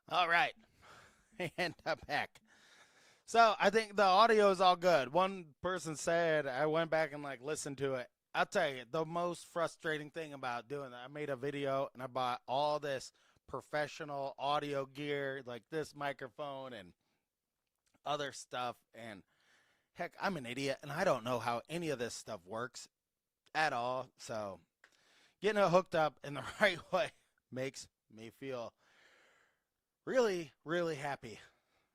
All right. And I'm back. So I think the audio is all good. One person said I went back and listened to it. I'll tell you the most frustrating thing about doing that. I made a video and I bought all this professional audio gear, like this microphone and other stuff. And heck, I'm an idiot and I don't know how any of this stuff works at all. So getting it hooked up in the right way makes me feel really, really happy.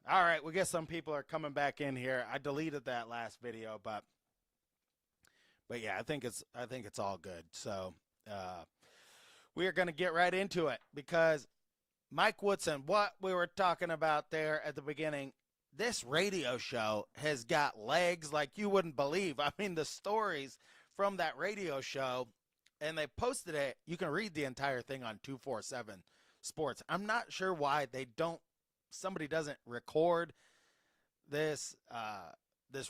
All right, we guess some people are coming back in here. I deleted that last video, but yeah, I think it's all good. So uh, we are going to get right into it because Mike Woodson, what we were talking about there at the beginning, this radio show has got legs like you wouldn't believe. I mean, the stories from that radio show, and they posted it. You can read the entire thing on 247 Sports. I'm not sure why somebody doesn't record this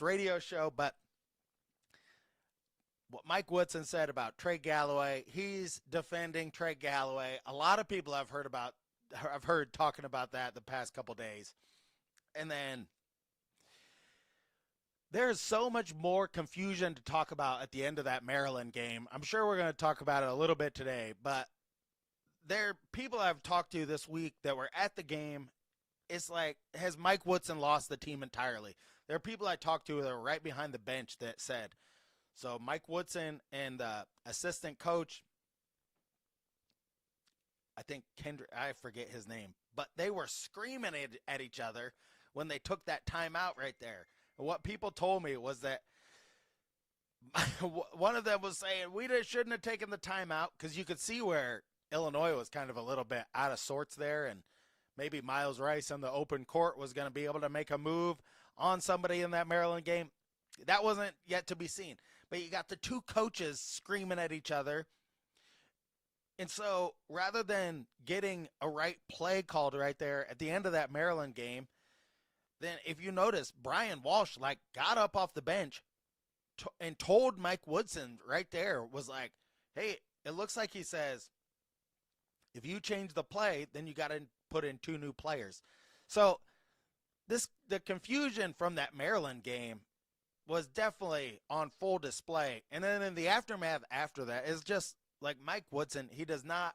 radio show, but what Mike Woodson said about Trey Galloway, he's defending Trey Galloway. A lot of people I've heard talking about that the past couple days. And then there's so much more confusion to talk about at the end of that Maryland game. I'm sure we're going to talk about it a little bit today, but there are people I've talked to this week that were at the game. It's like, has Mike Woodson lost the team entirely? There are people I talked to that are right behind the bench that said, so Mike Woodson and the assistant coach, I think Kendrick, I forget his name, but they were screaming at each other when they took that timeout right there. And what people told me was that one of them was saying we shouldn't have taken the timeout because you could see where Illinois was kind of a little bit out of sorts there, and maybe Miles Rice in the open court was going to be able to make a move on somebody in that Maryland game. That wasn't yet to be seen. But you got the two coaches screaming at each other. And so rather than getting a right play called right there at the end of that Maryland game, then if you notice, Brian Walsh got up off the bench and told Mike Woodson right there, was like, hey, it looks like he says, if you change the play, then you got to put in two new players. So the confusion from that Maryland game was definitely on full display. And then in the aftermath after that is just like Mike Woodson, he does not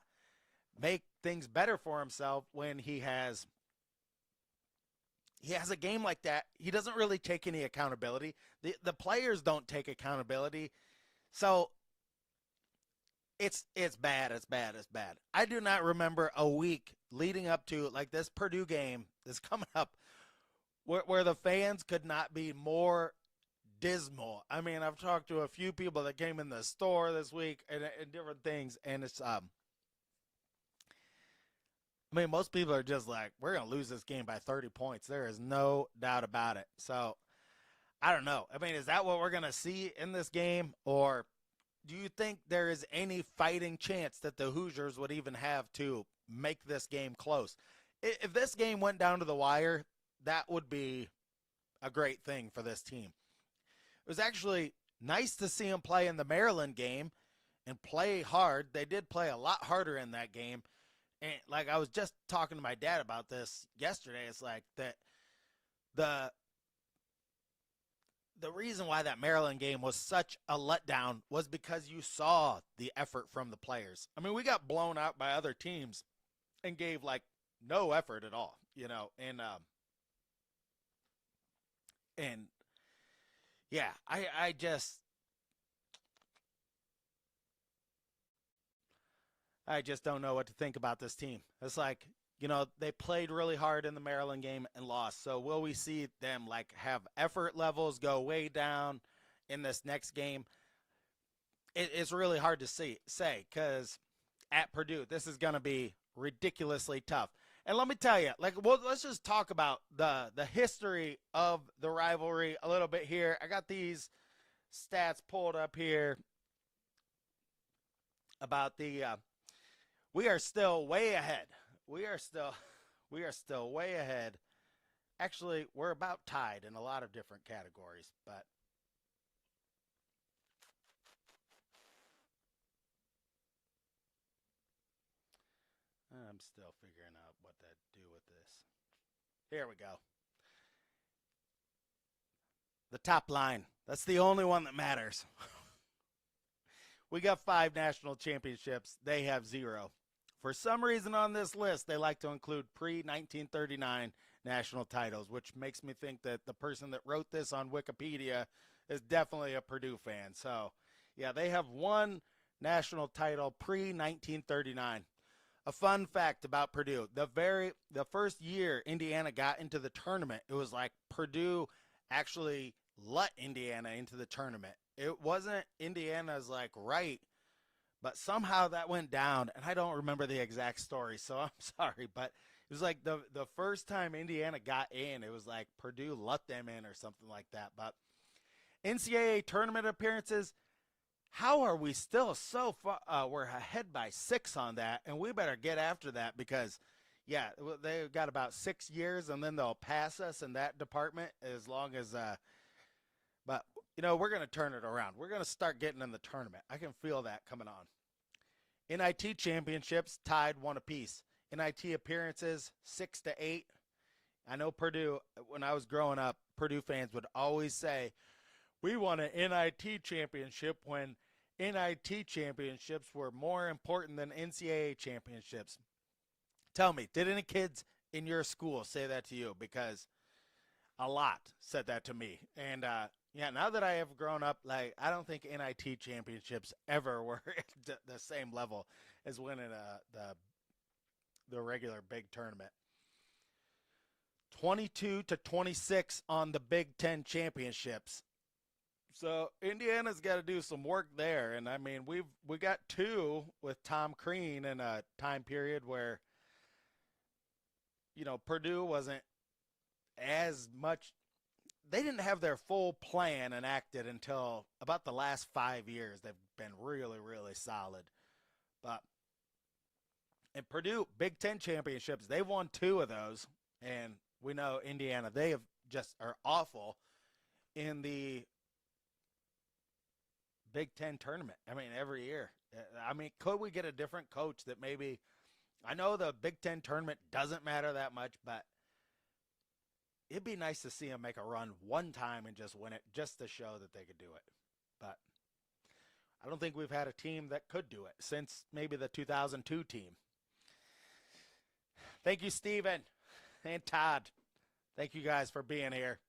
make things better for himself when he has a game like that. He doesn't really take any accountability. The players don't take accountability. So it's bad, it's bad, it's bad. I do not remember a week leading up to this Purdue game that's coming up where the fans could not be more dismal. I mean, I've talked to a few people that came in the store this week and different things, and it's I mean, most people are just like, we're gonna lose this game by 30 points. There is no doubt about it. So I don't know. I mean, is that what we're gonna see in this game, or do you think there is any fighting chance that the Hoosiers would even have to make this game close? If this game went down to the wire, that would be a great thing for this team. It was actually nice to see them play in the Maryland game and play hard. They did play a lot harder in that game. And I was just talking to my dad about this yesterday. It's like that the reason why that Maryland game was such a letdown was because you saw the effort from the players. I mean, we got blown out by other teams and gave no effort at all, and yeah, I just don't know what to think about this team. It's like, they played really hard in the Maryland game and lost. So will we see them have effort levels go way down in this next game? It's really hard to say because at Purdue, this is going to be ridiculously tough. And let me tell you, let's just talk about the history of the rivalry a little bit here. I got these stats pulled up here about we are still way ahead. We are still way ahead. Actually, we're about tied in a lot of different categories, but I'm still figuring out what to do with this. Here we go. The top line. That's the only one that matters. We got 5 national championships. They have 0. For some reason on this list, they like to include pre-1939 national titles, which makes me think that the person that wrote this on Wikipedia is definitely a Purdue fan. So, yeah, they have 1 national title pre-1939. A fun fact about Purdue, the first year Indiana got into the tournament, it was like Purdue actually let Indiana into the tournament. It wasn't Indiana's like right, but somehow that went down, and I don't remember the exact story, so I'm sorry, but it was like the first time Indiana got in, it was like Purdue let them in or something like that. But NCAA tournament appearances, how are we still so far? We're ahead by 6 on that, and we better get after that because, yeah, they've got about 6 years, and then they'll pass us in that department as long as but, you know, we're going to turn it around. We're going to start getting in the tournament. I can feel that coming on. NIT championships tied 1 apiece. NIT appearances 6-8. I know Purdue, when I was growing up, Purdue fans would always say, we won an NIT championship when NIT championships were more important than NCAA championships. Tell me, did any kids in your school say that to you? Because a lot said that to me. And, yeah, now that I have grown up, like, I don't think NIT championships ever were at the same level as winning the regular big tournament. 22-26 on the Big Ten championships. So Indiana's got to do some work there, and I mean we got 2 with Tom Crean in a time period where, you know, Purdue wasn't as much. They didn't have their full plan enacted until about the last 5 years. They've been really, really solid. But in Purdue, Big Ten championships, they've won 2 of those. And we know Indiana, they have just are awful in the Big Ten tournament. I mean, every year. I mean, could we get a different coach that maybe, I know the Big Ten tournament doesn't matter that much, but it'd be nice to see them make a run one time and just win it, just to show that they could do it. But I don't think we've had a team that could do it since maybe the 2002 team. Thank you, Steven and Todd. Thank you guys for being here.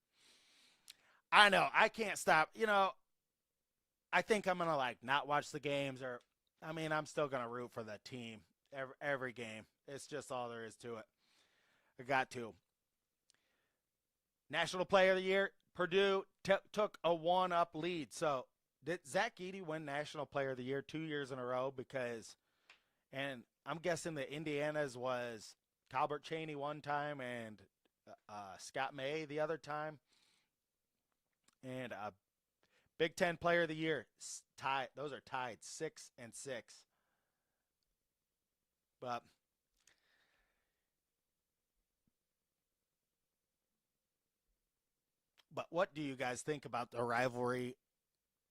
I know, I can't stop. You know, I think I'm going to, like, not watch the games, or, I mean, I'm still going to root for the team every game. It's just all there is to it. I got to. National Player of the Year, Purdue took a 1-up lead. So did Zach Edey win National Player of the Year 2 years in a row? Because, and I'm guessing that Indiana's was Talbert Cheney one time and Scott May the other time. And Big Ten Player of the Year, tied. Those are tied 6-6. But what do you guys think about the rivalry?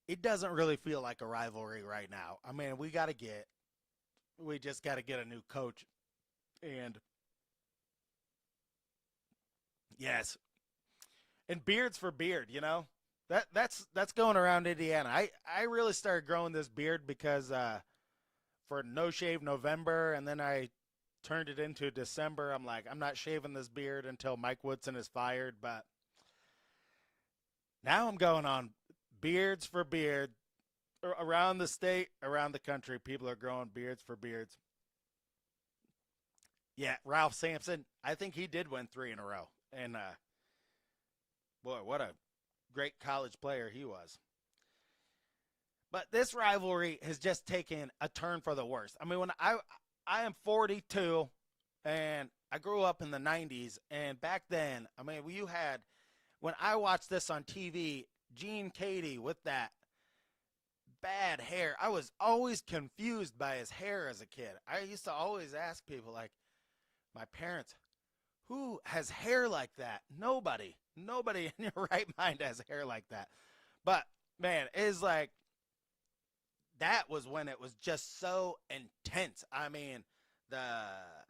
It doesn't really feel like a rivalry right now. I mean, we just got to get a new coach. And yes. And beards for beard, you know? That's going around Indiana. I really started growing this beard because for No Shave November, and then I turned it into December. I'm like, I'm not shaving this beard until Mike Woodson is fired, but now I'm going on beards for beard. Around the state, around the country, people are growing beards for beards. Yeah, Ralph Sampson, I think he did win 3 in a row. And, boy, what a great college player he was. But this rivalry has just taken a turn for the worse. I mean, when I am 42, and I grew up in the 90s, and back then, I mean, when I watched this on TV, Gene Cady with that bad hair, I was always confused by his hair as a kid. I used to always ask people, like my parents, who has hair like that? Nobody in your right mind has hair like that. But, man, it's like, that was when it was just so intense. I mean,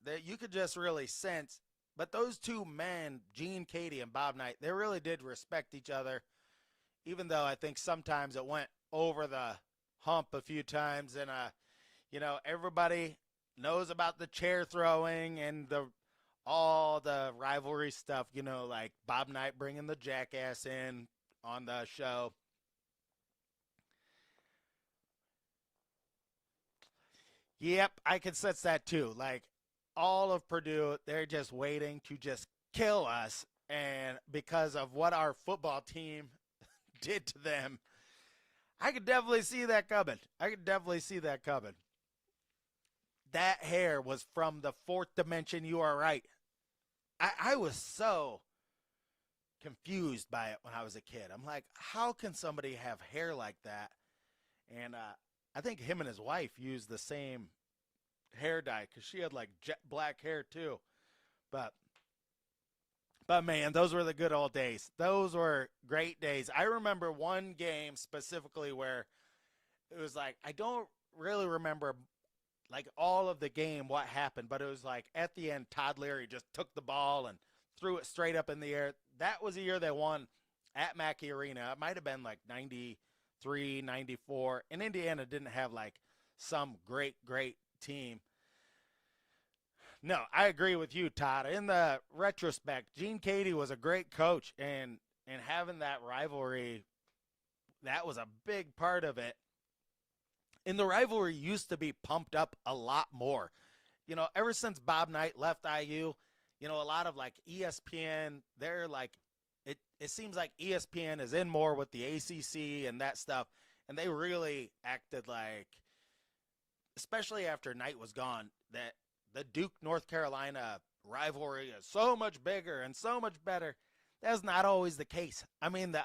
that you could just really sense. But those two men, Gene Katie and Bob Knight, they really did respect each other, even though I think sometimes it went over the hump a few times. And, everybody knows about the chair throwing and all the rivalry stuff, like Bob Knight bringing the jackass in on the show. Yep, I can sense that too. Like all of Purdue, they're just waiting to just kill us. And because of what our football team did to them, I could definitely see that coming. I could definitely see that coming. That hair was from the fourth dimension. You are right. I was so confused by it when I was a kid. I'm like, how can somebody have hair like that? And I think him and his wife used the same hair dye because she had like jet black hair too. But man, those were the good old days. Those were great days. I remember one game specifically where it was like I don't really remember like all of the game what happened, but it was like at the end Todd Leary just took the ball and threw it straight up in the air. That was the year they won at Mackey Arena. It might have been like 93, 94. And Indiana didn't have like some great team. No, I agree with you, Todd. In the retrospect, Gene Katie was a great coach, and having that rivalry, that was a big part of it. And the rivalry used to be pumped up a lot more. Ever since Bob Knight left IU, a lot of like ESPN, they're like, it seems like ESPN is in more with the ACC and that stuff. And they really acted like, especially after Knight was gone, that the Duke North Carolina rivalry is so much bigger and so much better. That's not always the case. I mean,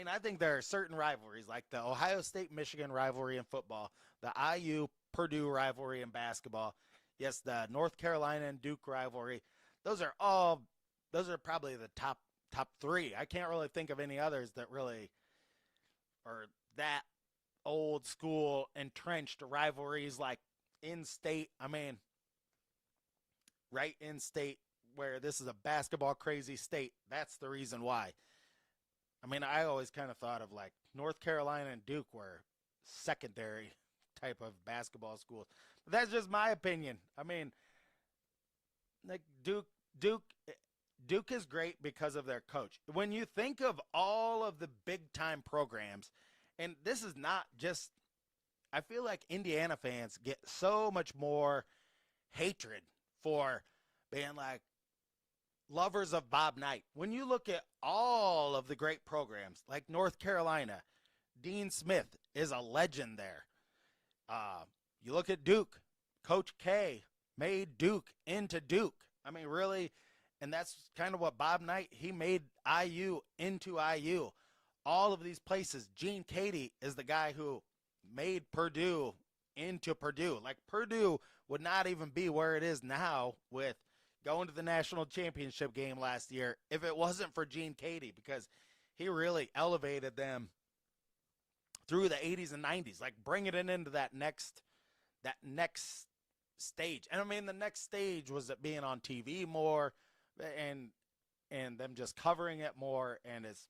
I think there are certain rivalries like the Ohio State Michigan rivalry in football, the IU Purdue rivalry in basketball. Yes, the North Carolina and Duke rivalry. Those are probably the top three. I can't really think of any others that really are that old school entrenched rivalries like in-state. I mean, right in-state where this is a basketball crazy state. That's the reason why. I mean, I always kind of thought of like North Carolina and Duke were secondary type of basketball schools. But that's just my opinion. I mean, like Duke is great because of their coach. When you think of all of the big time programs, and this is not just, I feel like Indiana fans get so much more hatred for being like lovers of Bob Knight. When you look at all of the great programs like North Carolina, Dean Smith is a legend there. You look at Duke, Coach K made Duke into Duke. I mean, really, and that's kind of what Bob Knight, he made IU into IU. All of these places, Gene Katie is the guy who made Purdue into Purdue. Like Purdue would not even be where it is now with going to the national championship game last year if it wasn't for Gene Katie, because he really elevated them through the 80s and 90s, like bringing it into that next stage. And I mean, the next stage was it being on TV more and them just covering it more. And it's,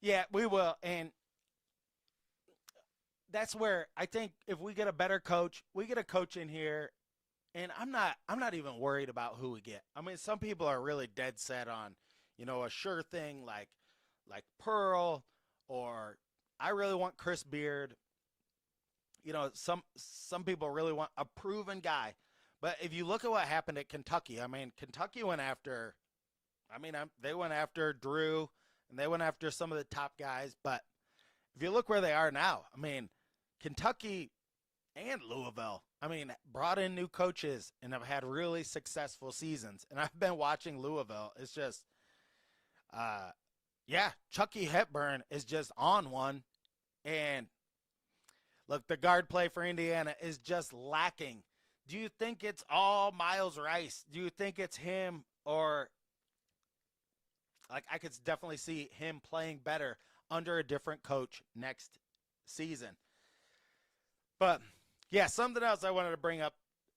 yeah, we will. And that's where I think if we get a better coach, we get a coach in here, and I'm not even worried about who we get. I mean, some people are really dead set on, a sure thing like Pearl, or I really want Chris Beard. Some people really want a proven guy. But if you look at what happened at Kentucky, I mean, Kentucky went after, they went after Drew, and they went after some of the top guys. But if you look where they are now, I mean, Kentucky and Louisville, brought in new coaches and have had really successful seasons. And I've been watching Louisville. It's just, Chucky Hepburn is just on one. And look, the guard play for Indiana is just lacking. Do you think it's all Miles Rice? Do you think it's him? Or, like, I could definitely see him playing better under a different coach next season. But, yeah, something else I wanted to bring up.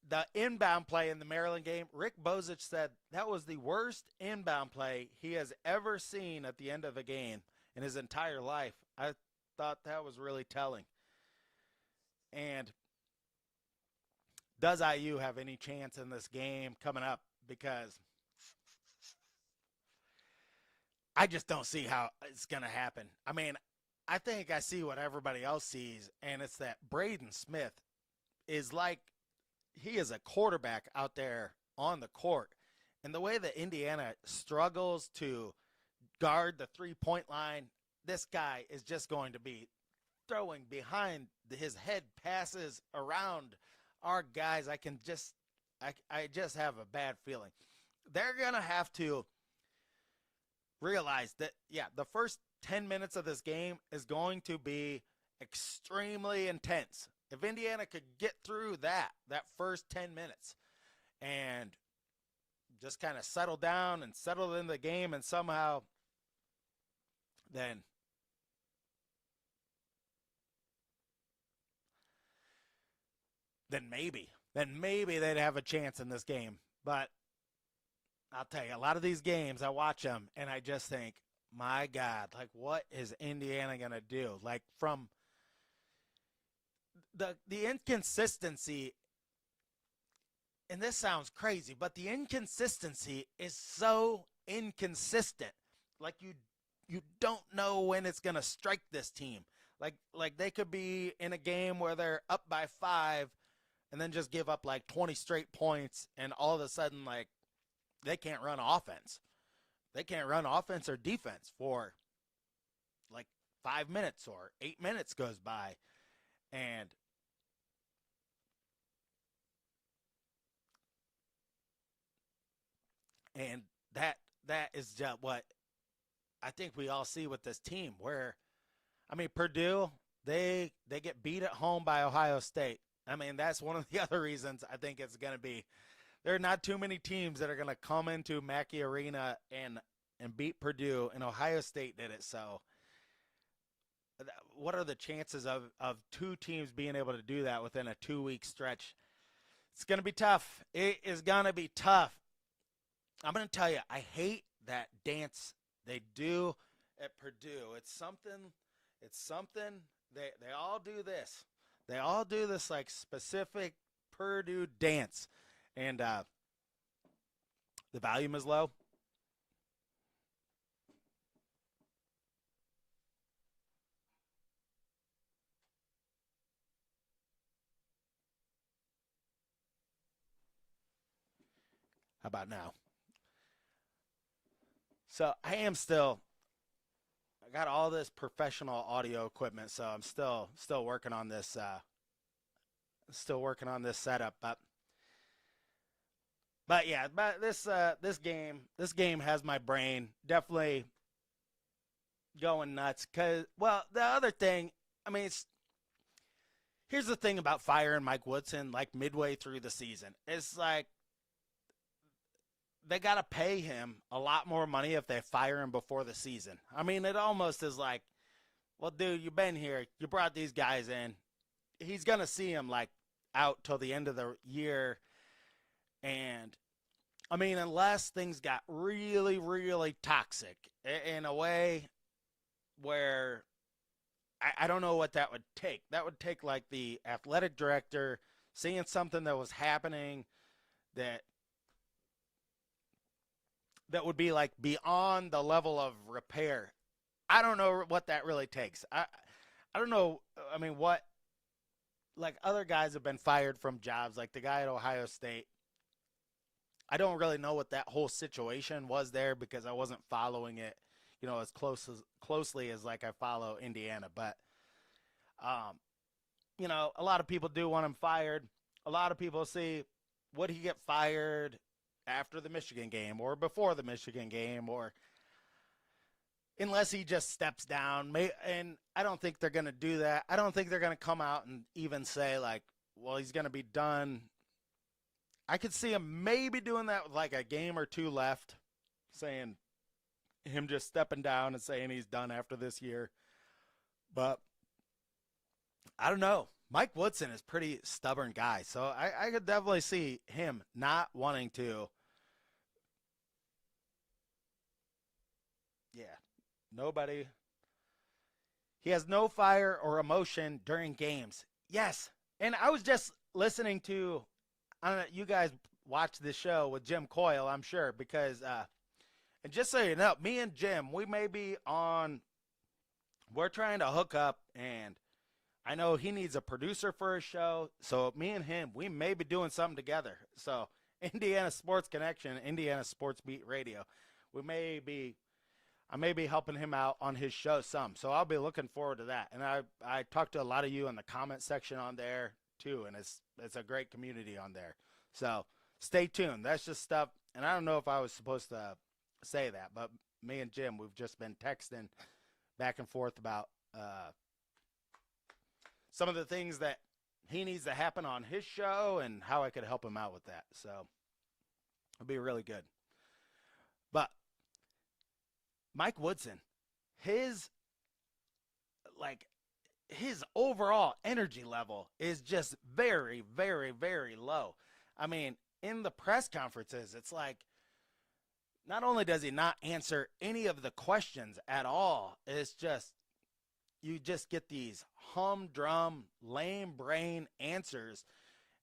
The inbound play in the Maryland game, Rick Bozich said that was the worst inbound play he has ever seen at the end of a game in his entire life. I thought that was really telling. And does IU have any chance in this game coming up? Because I just don't see how it's going to happen. I mean, I think I see what everybody else sees, and it's that Braden Smith is like, he is a quarterback out there on the court. And the way that Indiana struggles to guard the three-point line, this guy is just going to be throwing behind his head passes around our guys. I just have a bad feeling. They're going to have to realize that, yeah, the first 10 minutes of this game is going to be extremely intense. If Indiana could get through that first 10 minutes and just kind of settle down and settle in the game and somehow then maybe they'd have a chance in this game. But I'll tell you, a lot of these games, I watch them and I just think, my God, like, what is Indiana going to do? Like, from the inconsistency, and this sounds crazy, but the inconsistency is so inconsistent. Like, you don't know when it's going to strike this team. Like they could be in a game where they're up by 5 and then just give up like 20 straight points, and all of a sudden, like, they can't run offense. They can't run offense or defense for like 5 minutes or 8 minutes goes by. And that is just what I think we all see with this team, where, I mean, Purdue, they get beat at home by Ohio State. I mean, that's one of the other reasons I think it's going to be, there are not too many teams that are going to come into Mackey Arena and beat Purdue, and Ohio State did it. So what are the chances of two teams being able to do that within a 2-week stretch? It's going to be tough. It is going to be tough. I'm going to tell you, I hate that dance they do at Purdue. It's something. They all do this. They all do this, like, specific Purdue dance. And the volume is low. How about now? So I got all this professional audio equipment, so I'm still working on this setup, but yeah, but this game has my brain definitely going nuts. Cause, well, the other thing, I mean, here's the thing about firing Mike Woodson, like, midway through the season. It's like, they got to pay him a lot more money if they fire him before the season. I mean, it almost is like, well, dude, you've been here. You brought these guys in. He's going to see him, like, out till the end of the year. And, I mean, unless things got really, really toxic in a way where I don't know what that would take. That would take, like, the athletic director seeing something that was happening that would be, like, beyond the level of repair. I don't know what that really takes. I don't know. I mean, what, like, other guys have been fired from jobs, like the guy at Ohio State. I don't really know what that whole situation was there because I wasn't following it, as closely as like I follow Indiana. But, a lot of people do want him fired. A lot of people see, would he get fired after the Michigan game or before the Michigan game, or unless he just steps down. And I don't think they're going to do that. I don't think they're going to come out and even say, like, well, he's going to be done. I could see him maybe doing that with like a game or two left, saying him just stepping down and saying he's done after this year. But I don't know. Mike Woodson is a pretty stubborn guy, so I could definitely see him not wanting to. Yeah, nobody. He has no fire or emotion during games. Yes, and I was just listening to. I don't know. You guys watch this show with Jim Coyle, I'm sure, because and just so you know, me and Jim, we may be on. We're trying to hook up, and I know he needs a producer for his show. So me and him, we may be doing something together. So Indiana Sports Connection, Indiana Sports Beat Radio, we may be. I may be helping him out on his show some. So I'll be looking forward to that. And I talked to a lot of you in the comment section on there too, and it's a great community on there. So stay tuned. That's just stuff, and I don't know if I was supposed to say that, but me and Jim, we've just been texting back and forth about some of the things that he needs to happen on his show and how I could help him out with that. So it'll be really good. But Mike Woodson, his like his overall energy level is just very, very, very low. I mean, in the press conferences, it's like not only does he not answer any of the questions at all, it's just you just get these humdrum, lame brain answers.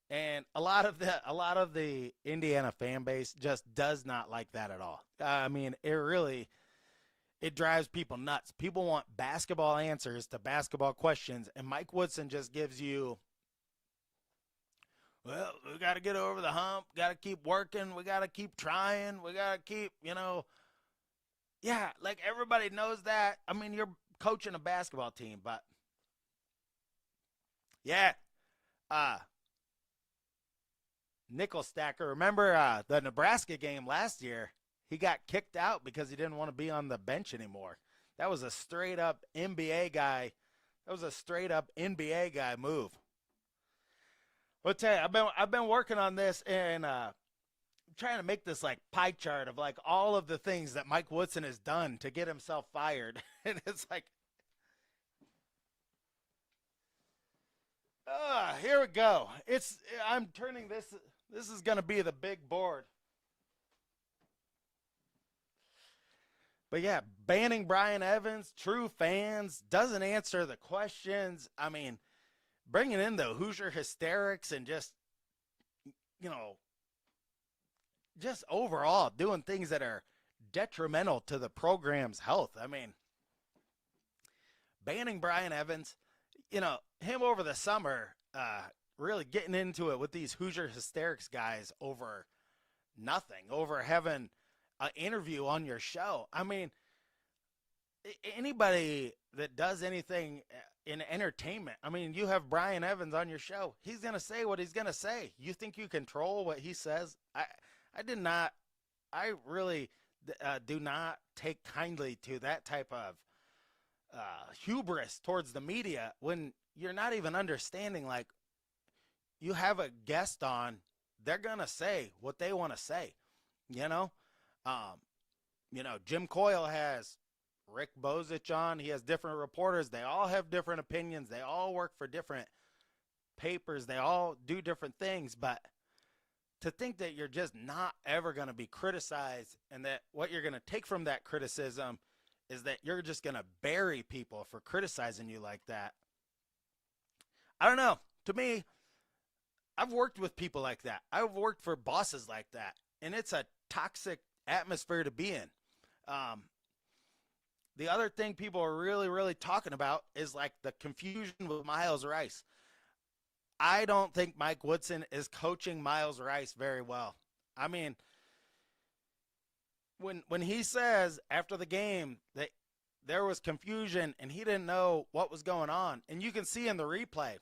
And a lot of the Indiana fan base just does not like that at all. I mean, it drives people nuts. People want basketball answers to basketball questions, and Mike Woodson just gives you, well, we got to get over the hump, got to keep working, we got to keep trying, we got to keep, yeah, like everybody knows that. I mean, you're coaching a basketball team, but yeah, nickel stacker. Remember the Nebraska game last year? He got kicked out because he didn't want to be on the bench anymore. That was a straight up NBA guy. That was a straight up NBA guy move. I'll tell you, I've been working on this and trying to make this like pie chart of like all of the things that Mike Woodson has done to get himself fired. And it's like, here we go. I'm turning this. This is going to be the big board. But yeah, banning Brian Evans, true fans, doesn't answer the questions. I mean, bringing in the Hoosier hysterics and you know, just overall doing things that are detrimental to the program's health. I mean, banning Brian Evans, him over the summer, really getting into it with these Hoosier hysterics guys over nothing, over having an interview on your show. I mean, anybody that does anything in entertainment, I mean, you have Brian Evans on your show. He's going to say what he's going to say. You think you control what he says? I really do not take kindly to that type of hubris towards the media when you're not even understanding, like, you have a guest on, they're going to say what they want to say, Jim Coyle has Rick Bozich on. He has different reporters. They all have different opinions. They all work for different papers. They all do different things. But to think that you're just not ever going to be criticized and that what you're going to take from that criticism is that you're just going to bury people for criticizing you like that. I don't know. To me, I've worked with people like that. I've worked for bosses like that. And it's a toxic atmosphere to be in. The other thing people are really, really talking about is like the confusion with Miles Rice. I don't think Mike Woodson is coaching Miles Rice very well. I mean, when he says after the game that there was confusion and he didn't know what was going on, and you can see in the replay,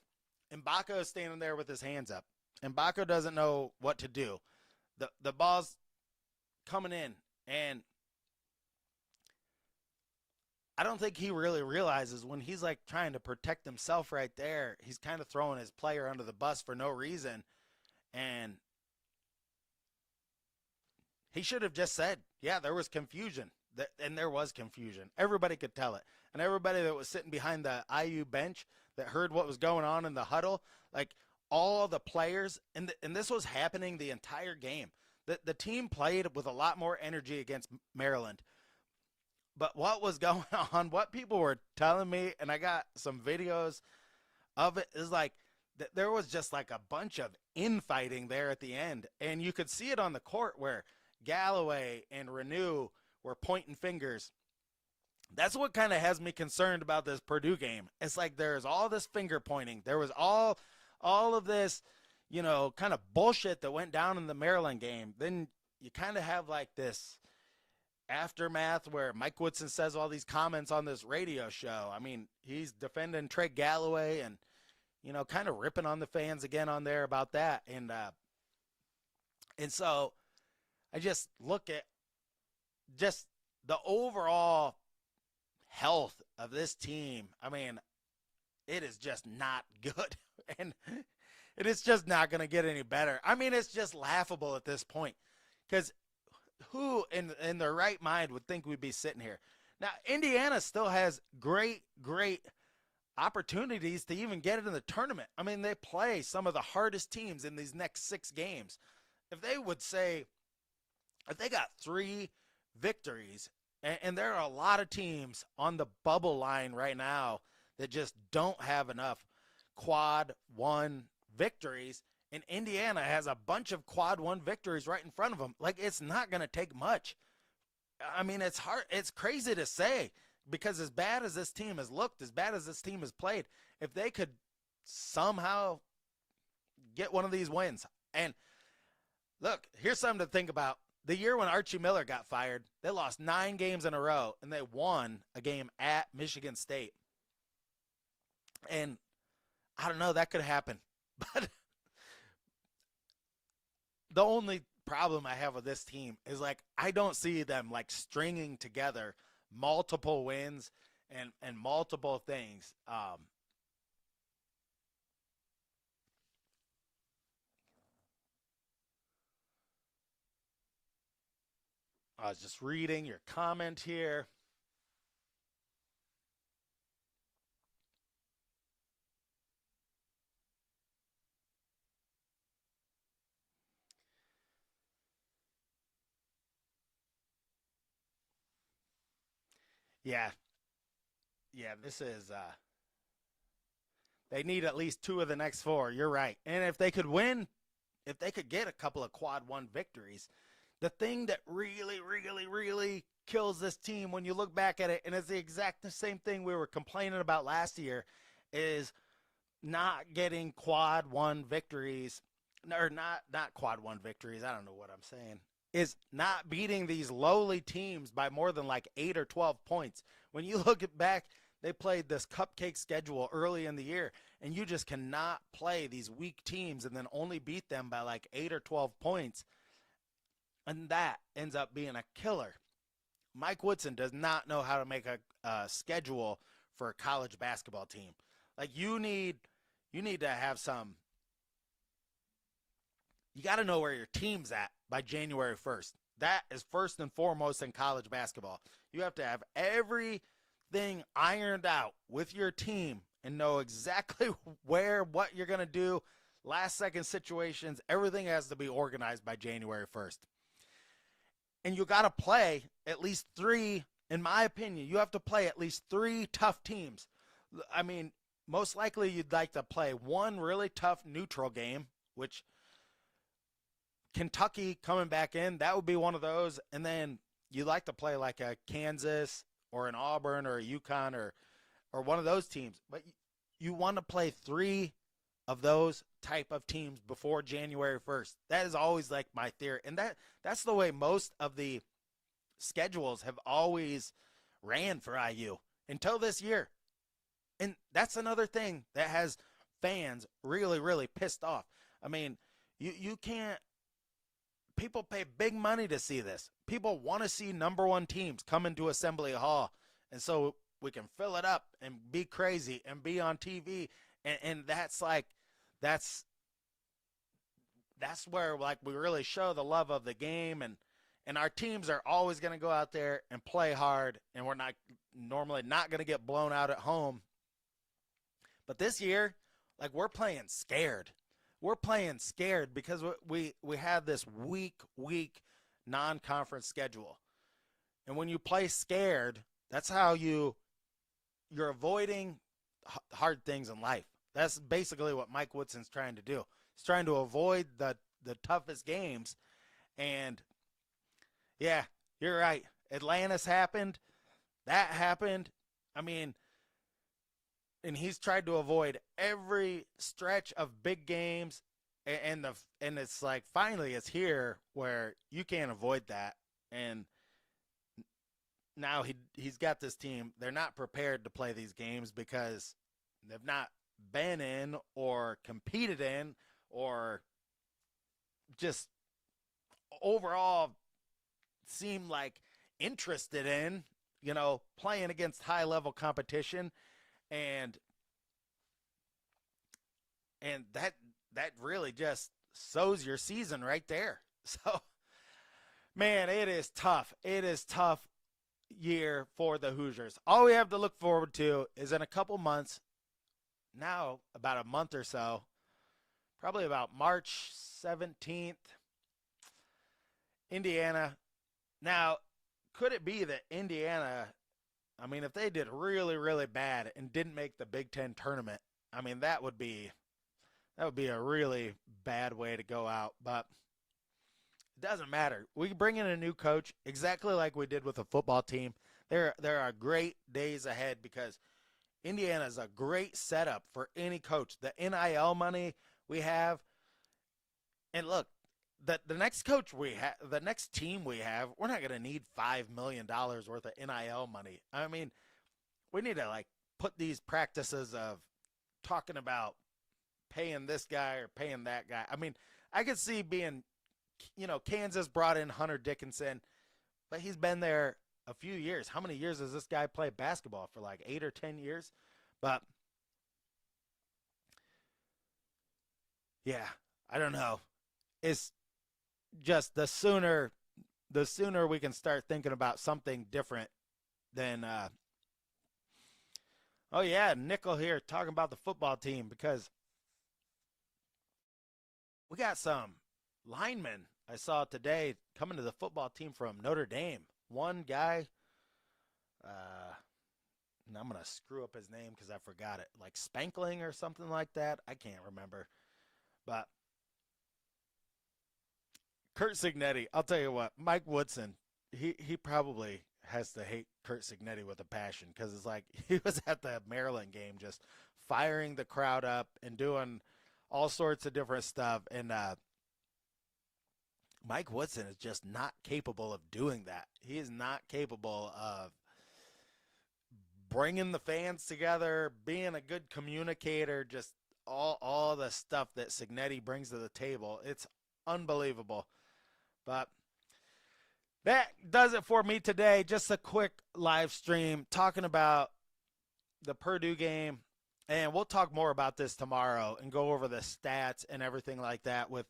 Mbako is standing there with his hands up. Mbako doesn't know what to do. The ball's coming in, and I don't think he really realizes when he's like trying to protect himself right there, he's kind of throwing his player under the bus for no reason. And he should have just said, yeah, there was confusion. And there was confusion. Everybody could tell it. And everybody that was sitting behind the IU bench, that heard what was going on in the huddle, like all the players, and this was happening the entire game. The team played with a lot more energy against Maryland. But what was going on, what people were telling me, and I got some videos of it, is like there was just like a bunch of infighting there at the end. And you could see it on the court where Galloway and Renew were pointing fingers. That's what kind of has me concerned about this Purdue game. It's like there's all this finger pointing. There was all of this, kind of bullshit that went down in the Maryland game. Then you kind of have like this aftermath where Mike Woodson says all these comments on this radio show. I mean, he's defending Trey Galloway and, kind of ripping on the fans again on there about that. And so I just look at just the overall health of this team. I mean, it is just not good. And it is just not going to get any better. I mean, it's just laughable at this point, because who in their right mind would think we'd be sitting here? Now, Indiana still has great opportunities to even get into the tournament. I mean, they play some of the hardest teams in these next 6 games. If they got 3 victories, and there are a lot of teams on the bubble line right now that just don't have enough quad 1 victories, and Indiana has a bunch of quad 1 victories right in front of them. Like, it's not going to take much. I mean, it's hard. It's crazy to say, because as bad as this team has looked, as bad as this team has played, if they could somehow get one of these wins. And look, here's something to think about. The year when Archie Miller got fired, they lost 9 games in a row, and they won a game at Michigan State. And I don't know, that could happen. But the only problem I have with this team is, like, I don't see them, like, stringing together multiple wins and multiple things. I was just reading your comment here. Yeah. Yeah, this is they need at least 2 of the next 4. You're right. And if they could win, if they could get a couple of quad 1 victories, the thing that really kills this team when you look back at it, and it's the exact same thing we were complaining about last year, is not getting quad 1 victories, or not quad 1 victories. I don't know what I'm saying. Is not beating these lowly teams by more than like 8 or 12 points. When you look back, they played this cupcake schedule early in the year, and you just cannot play these weak teams and then only beat them by like 8 or 12 points. And that ends up being a killer. Mike Woodson does not know how to make a schedule for a college basketball team. Like, you need to have some. You got to know where your team's at by January 1st. That is first and foremost in college basketball. You have to have everything ironed out with your team and know exactly what you're going to do. Last second situations, everything has to be organized by January 1st. And you got to play at least 3, in my opinion, you have to play at least 3 tough teams. I mean, most likely you'd like to play 1 really tough neutral game, which Kentucky coming back in, that would be one of those. And then you like to play like a Kansas or an Auburn or a UConn or one of those teams. But you want to play 3 of those type of teams before January 1st. That is always like my theory. And that's the way most of the schedules have always ran for IU until this year. And that's another thing that has fans really pissed off. I mean, you can't. People pay big money to see this. People want to see number 1 teams come into Assembly Hall, and so we can fill it up and be crazy and be on TV. And that's where, like, we really show the love of the game, and our teams are always going to go out there and play hard, and we're not normally not going to get blown out at home. But this year, like, we're playing scared. We're playing scared because we have this weak non-conference schedule. And when you play scared, that's how you're avoiding hard things in life. That's basically what Mike Woodson's trying to do. He's trying to avoid the toughest games. And yeah, you're right. Atlantis happened. That happened. I mean, and he's tried to avoid every stretch of big games, and it's like finally it's here where you can't avoid that. And now he's got this team. They're not prepared to play these games because they've not been in or competed in or just overall seem like interested in, playing against high level competition. And that really just sows your season right there. So, man, it is tough. It is tough year for the Hoosiers. All we have to look forward to is in a couple months, now about a month or so, probably about March 17th, Indiana. Now, could it be that Indiana, I mean, if they did really, really bad and didn't make the Big Ten tournament, I mean, that would be a really bad way to go out. But it doesn't matter. We bring in a new coach exactly like we did with the football team. There are great days ahead because Indiana is a great setup for any coach. The NIL money we have, and look, the next coach we have, the next team we have, we're not going to need $5 million worth of NIL money. I mean, we need to put these practices of talking about paying this guy or paying that guy. I mean, I could see being, Kansas brought in Hunter Dickinson, but he's been there a few years. How many years has this guy played basketball for? 8 or 10 years? But yeah, I don't know. It's just the sooner we can start thinking about something different than oh yeah, Nickel here talking about the football team because we got some linemen I saw today coming to the football team from Notre Dame. One guy, and I'm going to screw up his name because I forgot it, Spankling or something like that. I can't remember. But Kurt Cignetti, I'll tell you what, Mike Woodson, he probably has to hate Kurt Cignetti with a passion because it's like he was at the Maryland game just firing the crowd up and doing all sorts of different stuff. And Mike Woodson is just not capable of doing that. He is not capable of bringing the fans together, being a good communicator, just all the stuff that Cignetti brings to the table. It's unbelievable. But that does it for me today. Just a quick live stream talking about the Purdue game. And we'll talk more about this tomorrow and go over the stats and everything like that with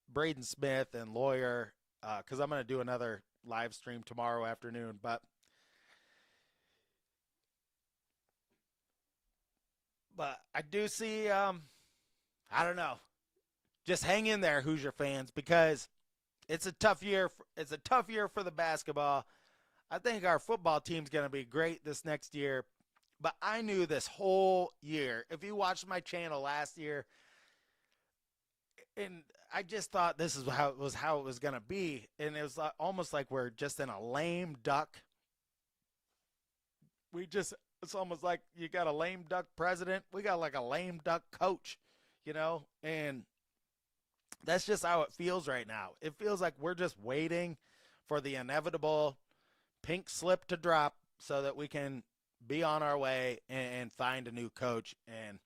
Braden Smith and Lawyer because I'm going to do another live stream tomorrow afternoon. But I do see, I don't know, just hang in there, Hoosier fans, because it's a tough year. It's a tough year for the basketball. I think our football team's going to be great this next year. But I knew this whole year, if you watched my channel last year, and I just thought this is how it was going to be. And it was almost like we're just in a lame duck. It's almost like you got a lame duck president. We got a lame duck coach, and that's just how it feels right now. It feels like we're just waiting for the inevitable pink slip to drop so that we can be on our way and find a new coach. And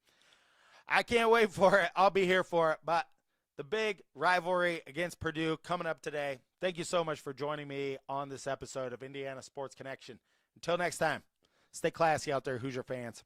I can't wait for it. I'll be here for it. But the big rivalry against Purdue coming up today. Thank you so much for joining me on this episode of Indiana Sports Connection. Until next time, stay classy out there, Hoosier fans.